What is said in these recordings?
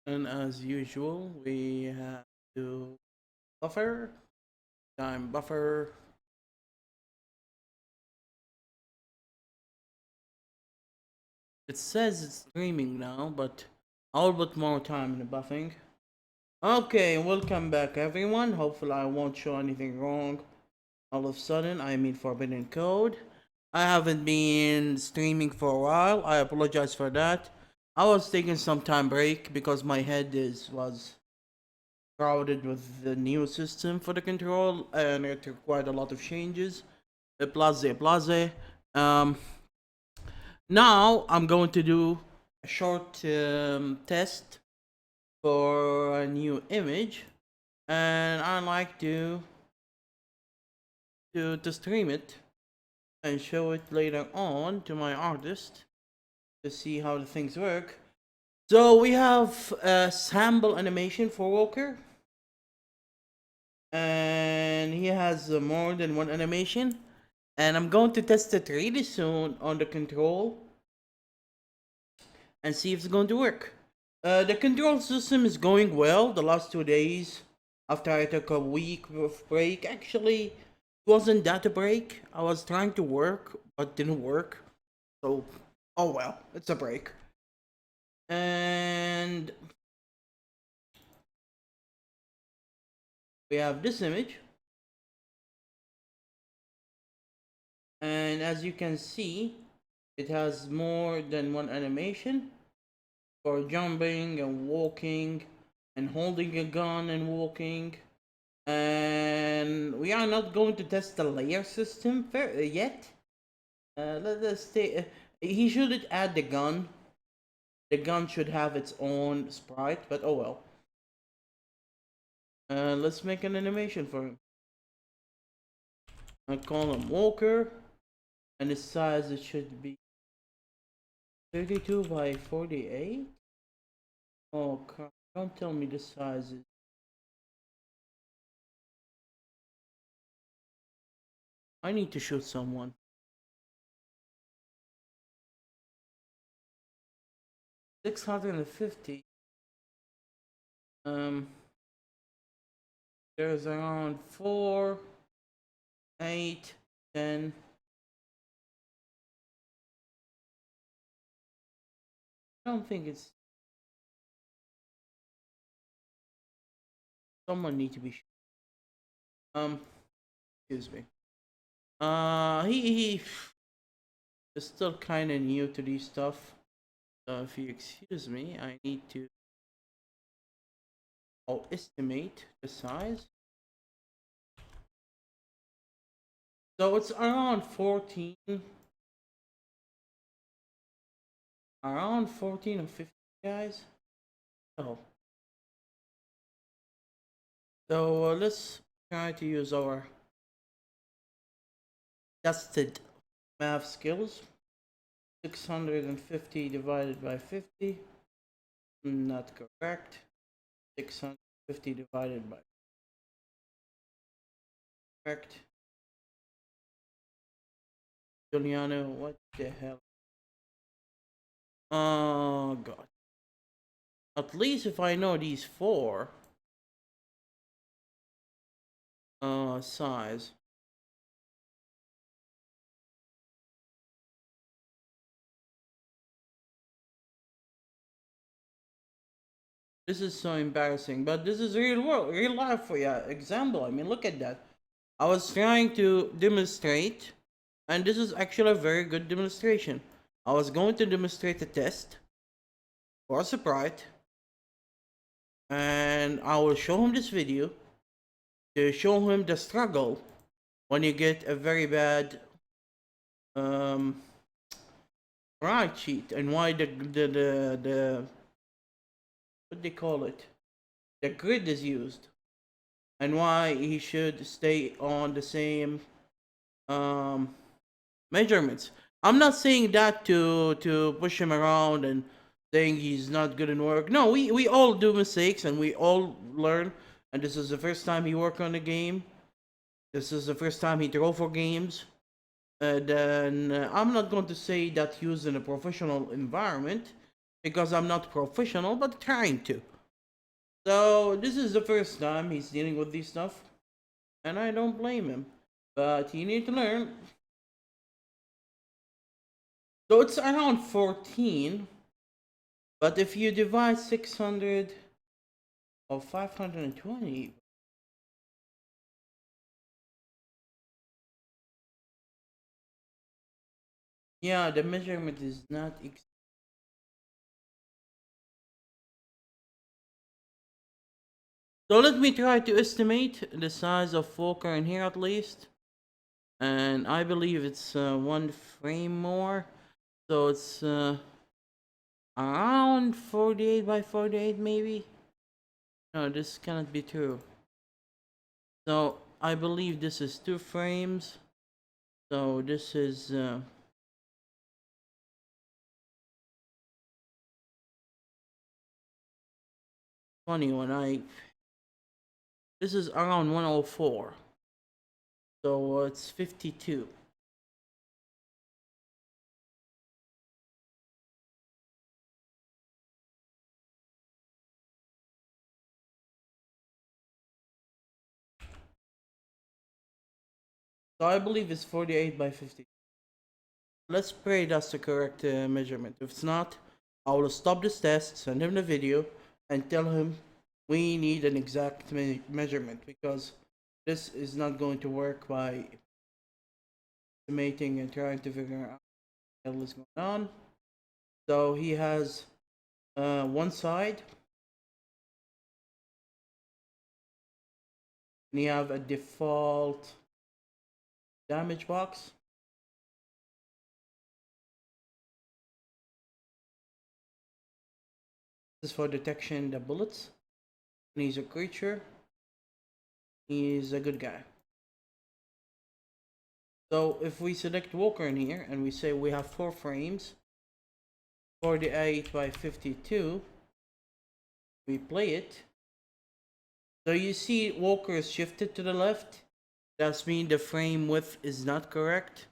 And as usual, we have to buffer, time buffer. It says it's streaming now, but I'll put more time in the buffing. Okay, welcome back everyone. Hopefully I won't show anything wrong. All of a sudden, I mean forbidden code. I haven't been streaming for a while. I apologize for that. I was taking some time break because my head was crowded with the new system for the control and it required a lot of changes. Blase. Um, Now I'm going to do a short test for a new image, and I like to stream it and show it later on to my artist to see how the things work. So we have a sample animation for Walker, and he has more than one animation, and I'm going to test it really soon on the control and see if it's going to work. The control system is going well the last 2 days after I took a week of break. Actually, it wasn't that a break. I was trying to work, but didn't work. So, oh well, it's a break. And we have this image. And as you can see, it has more than one animation for jumping and walking and holding a gun and walking. And we are not going to test the layer system yet. Let us stay. He shouldn't add the gun. The gun should have its own sprite, but oh well. Let's make an animation for him. I call him Walker, and the size it should be 32 by 48. Oh crap! Don't tell me the size is. I need to shoot someone. 650. There's around 4, 8, 10. I don't think it's. Someone need to be. Excuse me. He is still kind of new to this stuff. So if you excuse me, I need to. I'll estimate the size. So it's around 14. Around 14 or 15 guys. Oh. So let's try to use our tested math skills. 650 divided by 50. Not correct. 650 divided by correct. Juliano, what the hell? Oh god. At least if I know these four size. This is so embarrassing, but this is real world, real life for you. Example, I mean, look at that. I was trying to demonstrate, and this is actually a very good demonstration. I was going to demonstrate a test for a Sprite, and I will show him this video to show him the struggle when you get a very bad Sprite sheet and why the what they call it, the grid is used, and why he should stay on the same measurements. I'm not saying that to push him around and saying he's not good in work. No, we all do mistakes and we all learn. And this is the first time he worked on a game. This is the first time he drove for games. Then I'm not going to say that he was in a professional environment because I'm not professional, but trying to. So this is the first time he's dealing with this stuff, and I don't blame him. But he need to learn. So it's around 14, but if you divide 600 of 520, yeah, the measurement is not so let me try to estimate the size of Walker in here at least. And I believe it's one frame more. So it's around 48 by 48 maybe. No, this cannot be true. So I believe this is 2 frames. So this is 20 when I this is around 104. So it's 52. So I believe it's 48 by 50. Let's pray that's the correct measurement. If it's not, I will stop this test, send him the video, and tell him we need an exact measurement because this is not going to work by estimating and trying to figure out what is going on. So he has one side, and you have a default damage box. This is for detection the bullets. And he's a creature. He's a good guy. So if we select Walker in here and we say we have 4 frames, 48 by 52, we play it. So you see Walker is shifted to the left. That's mean the frame width is not correct.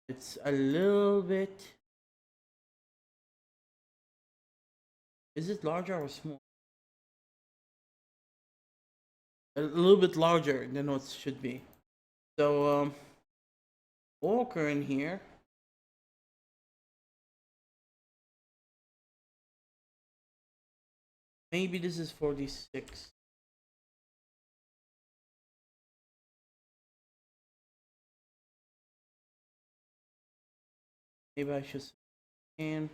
It's a little bit. Is it larger or small? A little bit larger than what it should be. So Walker in here. Maybe this is 46. Maybe I should scan.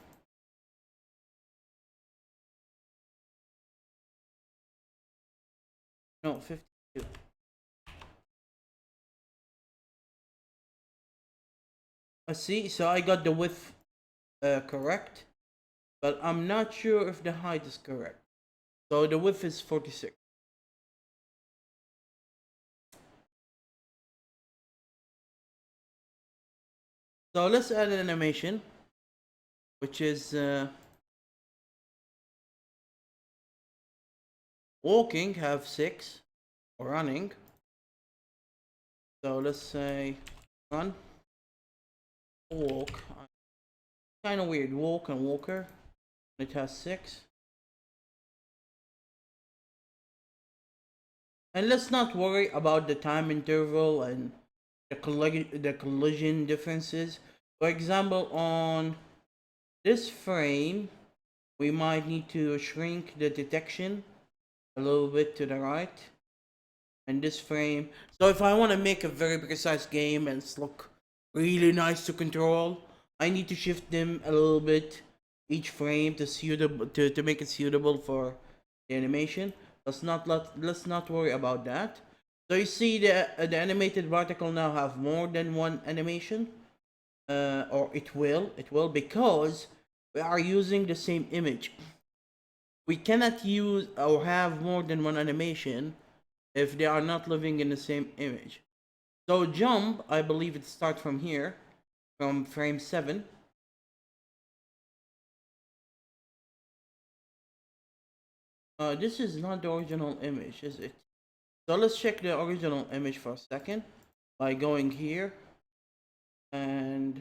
No, 52. See, so I got the width correct, but I'm not sure if the height is correct. So the width is 46. So let's add an animation, which is walking have 6 or running. So let's say run, walk. Kind of weird, walk and walker. It has 6. And let's not worry about the time interval and the collision differences. For example, on this frame, we might need to shrink the detection a little bit to the right. And this frame, so if I want to make a very precise game and it's look really nice to control, I need to shift them a little bit each frame to make it suitable for the animation. Let's not worry about that. So you see the animated particle now have more than one animation, or it will because we are using the same image. We cannot use or have more than one animation if they are not living in the same image. So jump, I believe it starts from here, from frame 7. This is not the original image, is it? So let's check the original image for a second by going here and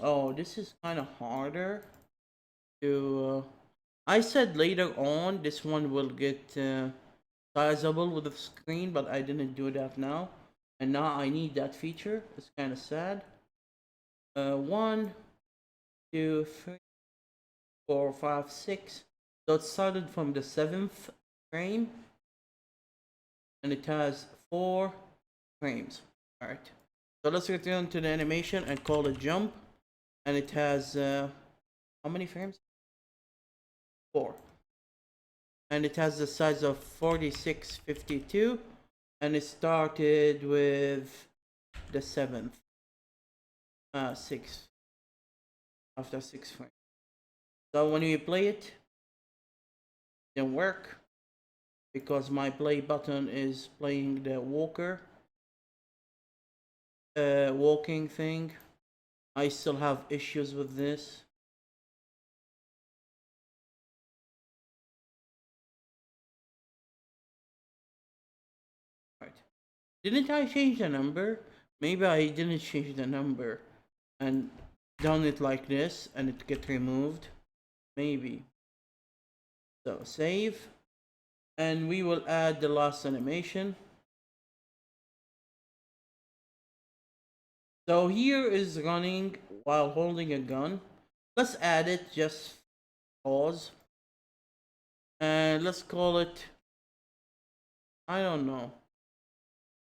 oh, this is kind of harder to I said later on this one will get sizable with the screen, but I didn't do that now. And now I need that feature. It's kind of sad. One, two, three, four, five, six. So it started from the seventh frame, and it has 4 frames. All right. So let's return to the animation and call it jump, and it has how many frames? 4, and it has the size of 4652, and it started with the seventh, 6 after 6 frames. So when you play it, it didn't work because my play button is playing the walking thing. I still have issues with this. Right. Didn't I change the number? Maybe I didn't change the number and done it like this and it get removed. Maybe. So save. And we will add the last animation. So here is running while holding a gun. Let's add it, just pause. And let's call it, I don't know,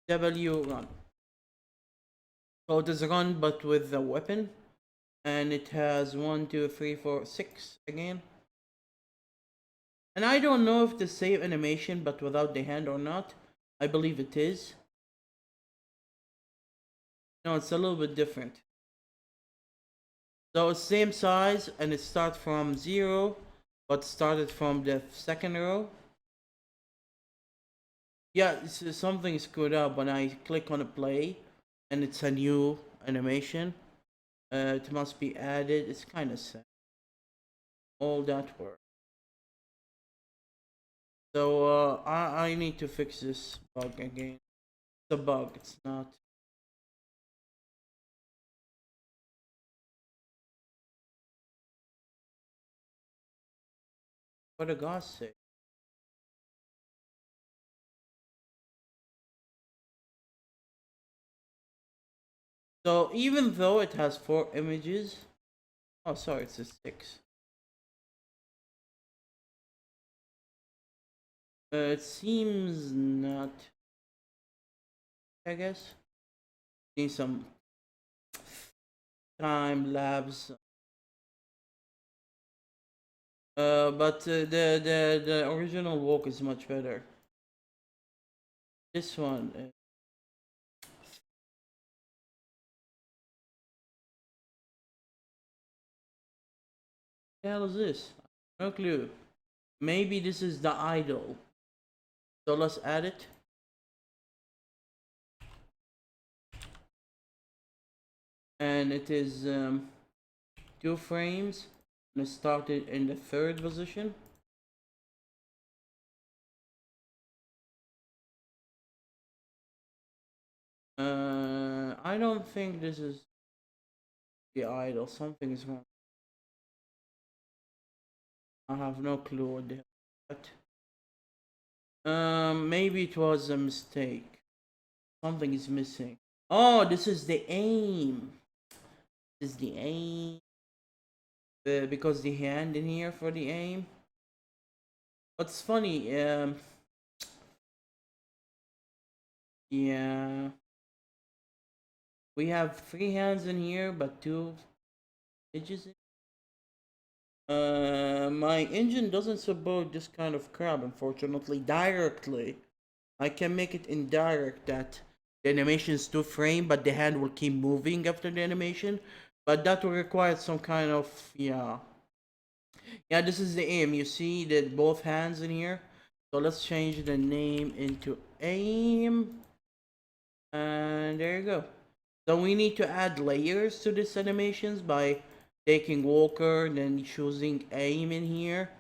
W run. So it is run but with a weapon. And it has 1, 2, 3, 4, 6 again. And I don't know if the save animation but without the hand or not. I believe it is. No, it's a little bit different. So it's same size and it starts from 0 but started from the second row. Yeah, something screwed up when I click on a play and it's a new animation. It must be added. It's kind of sad. All that work. So I need to fix this bug again. It's a bug. It's not. For the God's sake. So even though it has 4 images, oh sorry, it's a 6. It seems not. I guess need some time lapse. But the original walk is much better. This one. The hell is this? No clue. Maybe this is the idol. So let's add it. And it is 2 frames. And it started in the 3rd position. I don't think this is the idol. Something is wrong. I have no clue what the hell. Maybe it was a mistake. Something is missing. Oh, this is the aim. This is the aim. Because the hand in here for the aim. What's funny, yeah. We have 3 hands in here, but 2 edges. My engine doesn't support this kind of crap, unfortunately, directly. I can make it indirect that the animation is 2 frame, but the hand will keep moving after the animation. But that will require some kind of, yeah. Yeah, this is the aim. You see that both hands in here. So let's change the name into aim. And there you go. So we need to add layers to these animations by taking Walker, then choosing aim in here.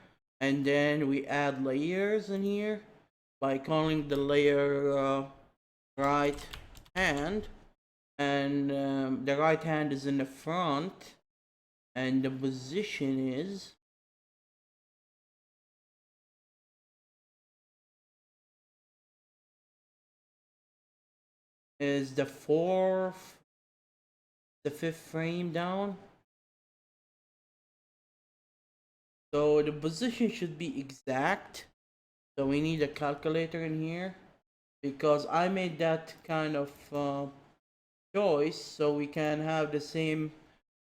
And then we add layers in here by calling the layer right hand. And the right hand is in the front. And the position is is the fifth frame down. So the position should be exact. So we need a calculator in here because I made that kind of choice so we can have the same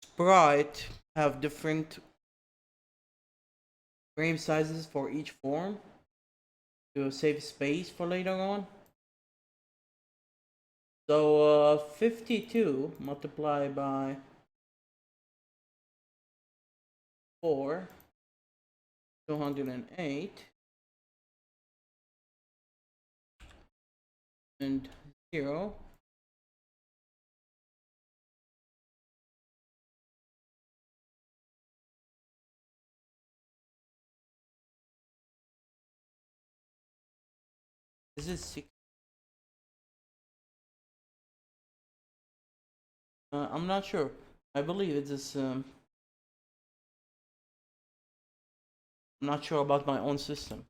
sprite have different frame sizes for each form to save space for later on. So 52 multiplied by 4, 208, and 0. This is 6. I'm not sure. I believe it is. I'm not sure about my own system.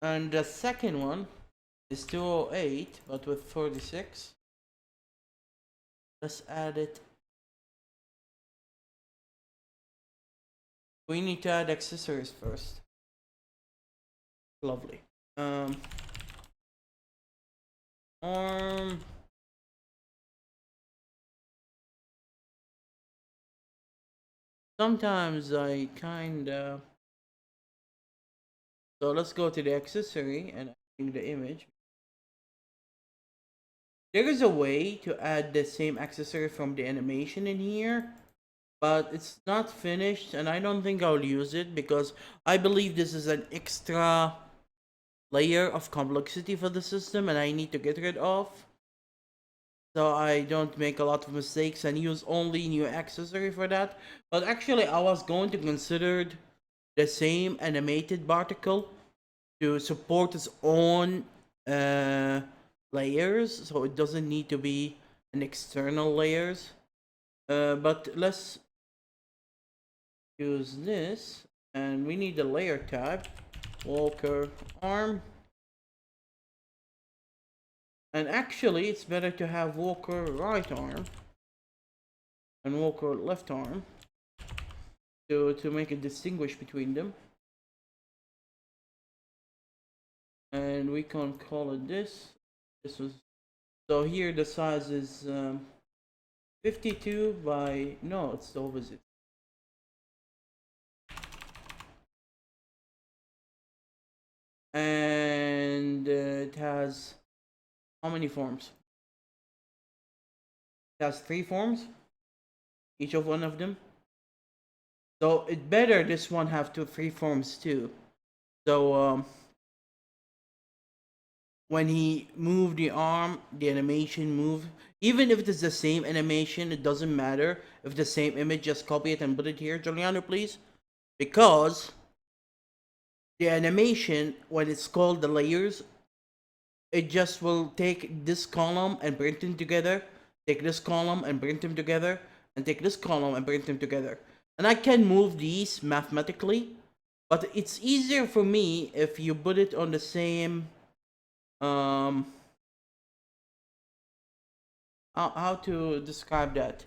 And the second one is 208, but with 46. Let's add it. We need to add accessories first. Lovely. Arm. Sometimes I kinda. So let's go to the accessory and adding the image. There is a way to add the same accessory from the animation in here, but it's not finished and I don't think I'll use it because I believe this is an extra layer of complexity for the system and I need to get rid of, so I don't make a lot of mistakes and use only new accessory for that. But actually I was going to consider the same animated particle to support its own layers, so it doesn't need to be an external layers. But let's use this, and we need the layer tab, Walker arm, and actually it's better to have Walker right arm and Walker left arm to make a distinguish between them. And we can call it this. This was so here the size is 52 by no, it's the opposite. And it has how many forms? It has 3 forms, each of one of them. So it better this one have 3 forms too. So when he moved the arm, the animation move. Even if it is the same animation, it doesn't matter. If the same image, just copy it and put it here, Juliano, please. Because the animation, when it's called the layers, it just will take this column and print them together, take this column and print them together, and take this column and print them together. And I can move these mathematically, but it's easier for me if you put it on the same how to describe that,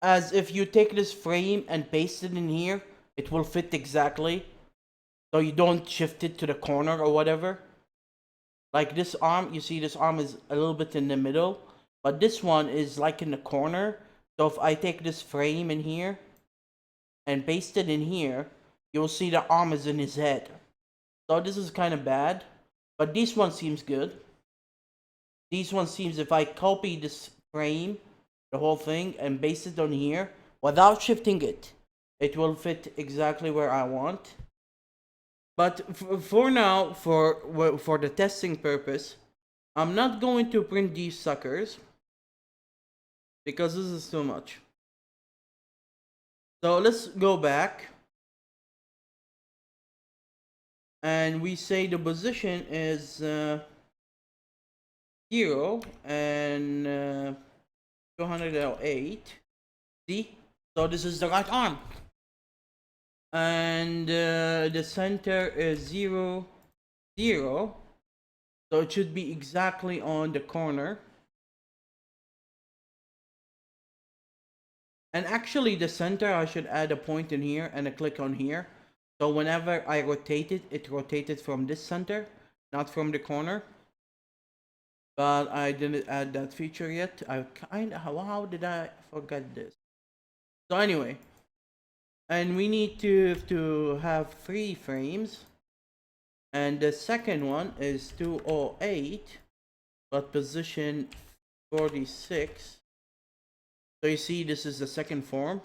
as if you take this frame and paste it in here, it will fit exactly, so you don't shift it to the corner or whatever. Like this arm, you see this arm is a little bit in the middle, but this one is like in the corner. So if I take this frame in here and paste it in here, you'll see the arm is in his head. So this is kind of bad, but this one seems good. This one seems, if I copy this frame, the whole thing, and paste it on here without shifting it, it will fit exactly where I want. But for now, for the testing purpose, I'm not going to print these suckers because this is too much. So let's go back. And we say the position is 0 and 208. See? So this is the right arm. And the center is 0, 0. So it should be exactly on the corner. And actually the center, I should add a point in here and a click on here. So whenever I rotate it, it rotated from this center, not from the corner. But I didn't add that feature yet. How did I forget this? So anyway, and we need to have 3 frames. And the second one is 208, but position 46. So you see, this is the second form,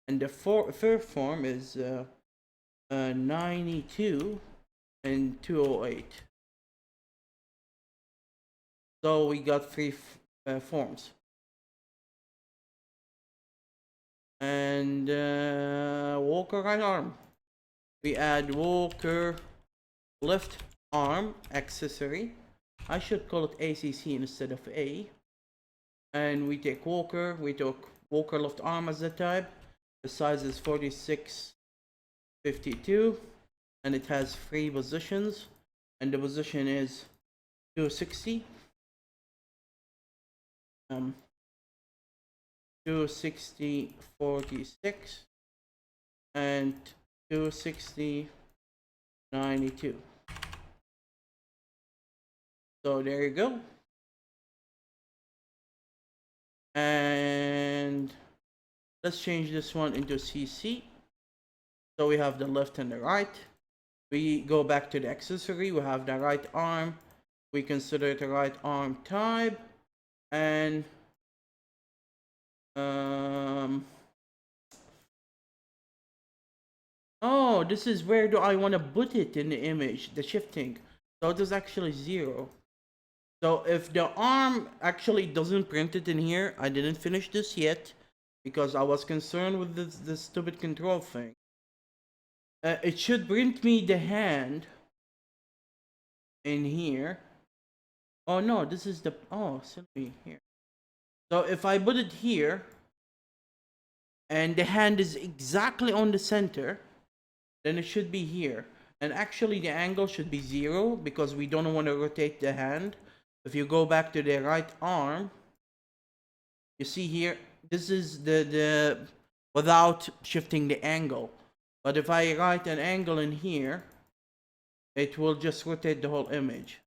and the third form is 92 and 208. So we got 3 forms. And Walker right arm. We add Walker left arm accessory. I should call it ACC instead of A. And we take Walker. We took Walker left arm as the type. The size is 4652, and it has 3 positions, and the position is 260. 260 46 and 260 92. So there you go. And let's change this one into CC. So we have the left and the right. We go back to the accessory. We have the right arm. We consider it a right arm type. And oh, this is where do I want to put it in the image, the shifting. So it is actually 0. So if the arm actually doesn't print it in here, I didn't finish this yet because I was concerned with this stupid control thing. It should print me the hand in here. Oh no, this is the, oh, simply here. So if I put it here and the hand is exactly on the center, then it should be here. And actually the angle should be 0 because we don't want to rotate the hand. If you go back to the right arm, you see here, this is the without shifting the angle. But if I write an angle in here, it will just rotate the whole image.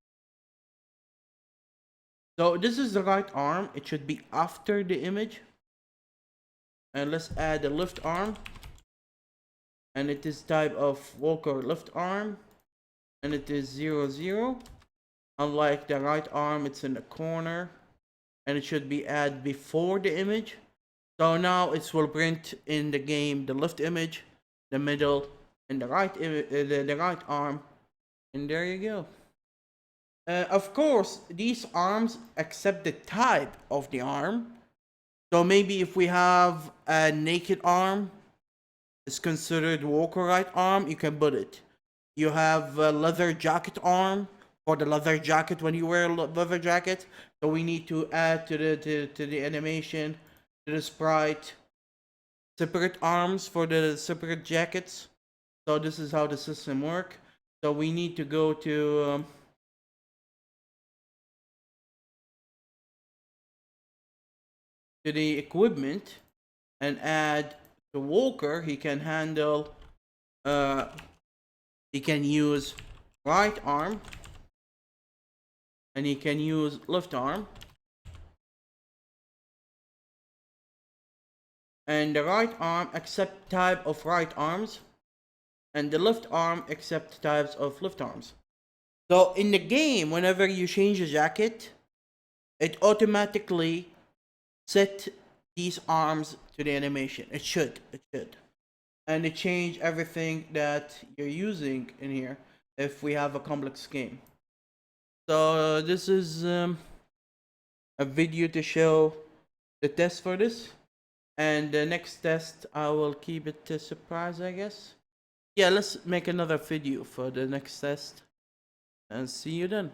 So this is the right arm. It should be after the image. And let's add the left arm. And it is type of Walker left arm. And it is 0 0. Unlike the right arm, it's in the corner. And it should be added before the image. So now it will print in the game the left image, the middle, and the right the right arm. And there you go. Of course, these arms accept the type of the arm. So maybe if we have a naked arm, it's considered Walker right arm, you can put it. You have a leather jacket arm for the leather jacket when you wear a leather jacket. So we need to add to the animation, to the sprite, separate arms for the separate jackets. So this is how the system works. So we need to go to the equipment and add the Walker. He can handle he can use right arm and he can use left arm, and the right arm accept type of right arms and the left arm accept types of left arms. So in the game, whenever you change a jacket, it automatically set these arms to the animation. It should. And it change everything that you're using in here if we have a complex game. So this is a video to show the test for this. And the next test, I will keep it a surprise, I guess. Yeah, let's make another video for the next test. And see you then.